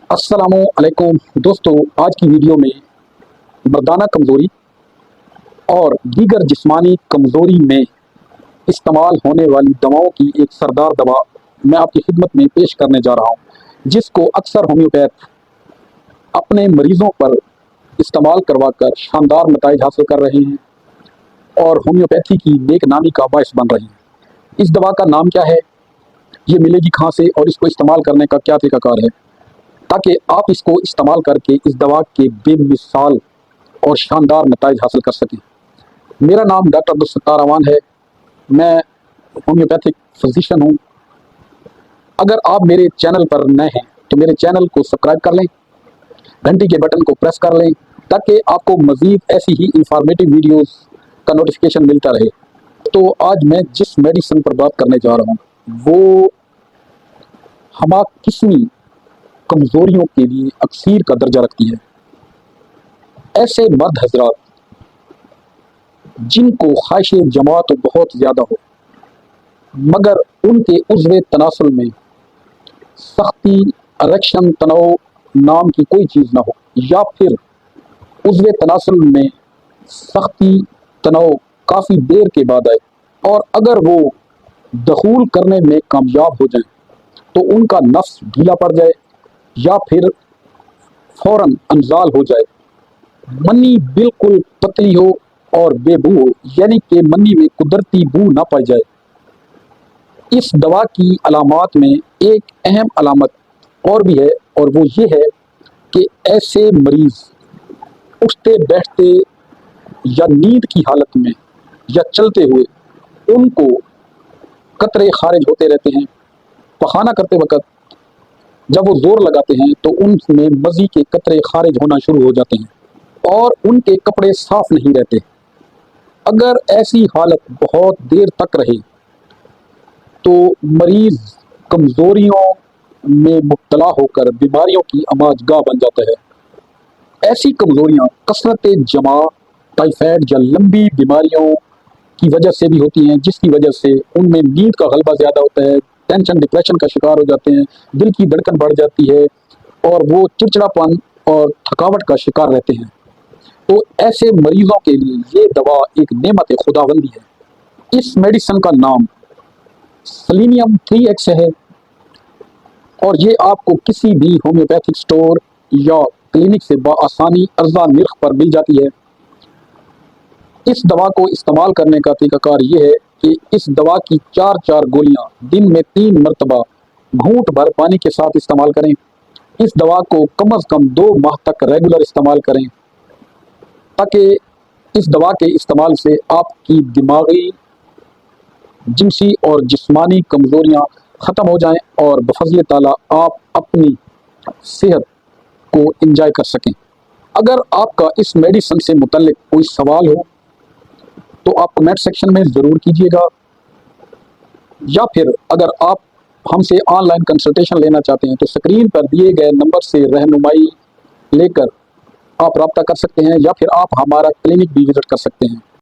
अस्सलामु अलैकुम दोस्तों, आज की वीडियो में मर्दाना कमज़ोरी और दीगर जिस्मानी कमज़ोरी में इस्तेमाल होने वाली दवाओं की एक सरदार दवा मैं आपकी खिदमत में पेश करने जा रहा हूं, जिसको अक्सर होम्योपैथ अपने मरीज़ों पर इस्तेमाल करवा कर शानदार नताइज हासिल कर रहे हैं और होम्योपैथी की नेक नामी का बायस बन रहे हैं। इस दवा का नाम क्या है, ये मिलेगी कहाँ से और इसको इस्तेमाल करने का क्या तरीक़ाकार है, ताकि आप इसको इस्तेमाल करके इस दवा के बेमिसाल और शानदार नताइज हासिल कर सकें। मेरा नाम डॉक्टर अब्दुल सत्तार अवान है, मैं होम्योपैथिक फिजिशियन हूँ। अगर आप मेरे चैनल पर नए हैं तो मेरे चैनल को सब्सक्राइब कर लें, घंटी के बटन को प्रेस कर लें, ताकि आपको मज़ीद ऐसी ही इंफॉर्मेटिव वीडियोस का नोटिफिकेशन मिलता रहे। तो आज मैं जिस मेडिसिन पर बात करने जा रहा हूँ वो हमा किस्मी कमज़ोरियों के लिए अक्सीर का दर्जा रखती है। ऐसे मर्द हजरात जिनको ख्वाहिश जमा तो बहुत ज़्यादा हो मगर उनके उज़्व तनासुल में सख्ती, अरेक्शन, तनाव नाम की कोई चीज़ ना हो, या फिर उज़्व तनासुल में सख्ती, तनाव काफ़ी देर के बाद आए और अगर वो दखूल करने में कामयाब हो जाए तो उनका नफ्स ढीला पड़ जाए या फिर फौरन अनजाल हो जाए, मन्नी बिल्कुल पतली हो और बेबू हो, यानी कि मन्नी में कुदरती बू ना पाई जाए। इस दवा की अलामात में एक अहम अलामत और भी है और वो ये है कि ऐसे मरीज़ उठते बैठते या नींद की हालत में या चलते हुए उनको कतरे खारिज होते रहते हैं। पखाना करते वक्त जब वो जोर लगाते हैं तो उनमें मज़ी के कतरे खारिज होना शुरू हो जाते हैं और उनके कपड़े साफ नहीं रहते। अगर ऐसी हालत बहुत देर तक रहे तो मरीज़ कमज़ोरियों में मुब्तला होकर बीमारियों की अमाजगाह बन जाता है। ऐसी कमज़ोरियाँ कसरत जमा, टाइफाइड या लंबी बीमारियों की वजह से भी होती हैं, जिसकी वजह से उनमें नींद का गलबा ज़्यादा होता है, टेंशन डिप्रेशन का शिकार हो जाते हैं, दिल की धड़कन बढ़ जाती है और वो चिड़चिड़ापन और थकावट का शिकार रहते हैं। तो ऐसे मरीजों के लिए ये दवा एक नेमत खुदावंदी है। इस मेडिसिन का नाम सेलेनियम 3X है और ये आपको किसी भी होम्योपैथिक स्टोर या क्लिनिक से बआसानी अर्जा निर्ख पर मिल जाती है। इस दवा को इस्तेमाल करने का तरीक़ाकार ये है कि इस दवा की 4 गोलियां दिन में 3 मरतबा घूंट भर पानी के साथ इस्तेमाल करें। इस दवा को कम अज़ कम 2 माह तक रेगुलर इस्तेमाल करें, ताकि इस दवा के इस्तेमाल से आपकी दिमागी, जिनसी और जिस्मानी कमज़ोरियाँ ख़त्म हो जाएं और बफ़ज़्ल ताला आप अपनी सेहत को इंजॉय कर सकें। अगर आपका इस मेडिसिन से मुतल्लिक कोई सवाल हो तो आप कमेंट सेक्शन में ज़रूर कीजिएगा, या फिर अगर आप हमसे ऑनलाइन कंसल्टेशन लेना चाहते हैं तो स्क्रीन पर दिए गए नंबर से रहनुमाई लेकर आप रब्ता कर सकते हैं, या फिर आप हमारा क्लिनिक भी विज़िट कर सकते हैं।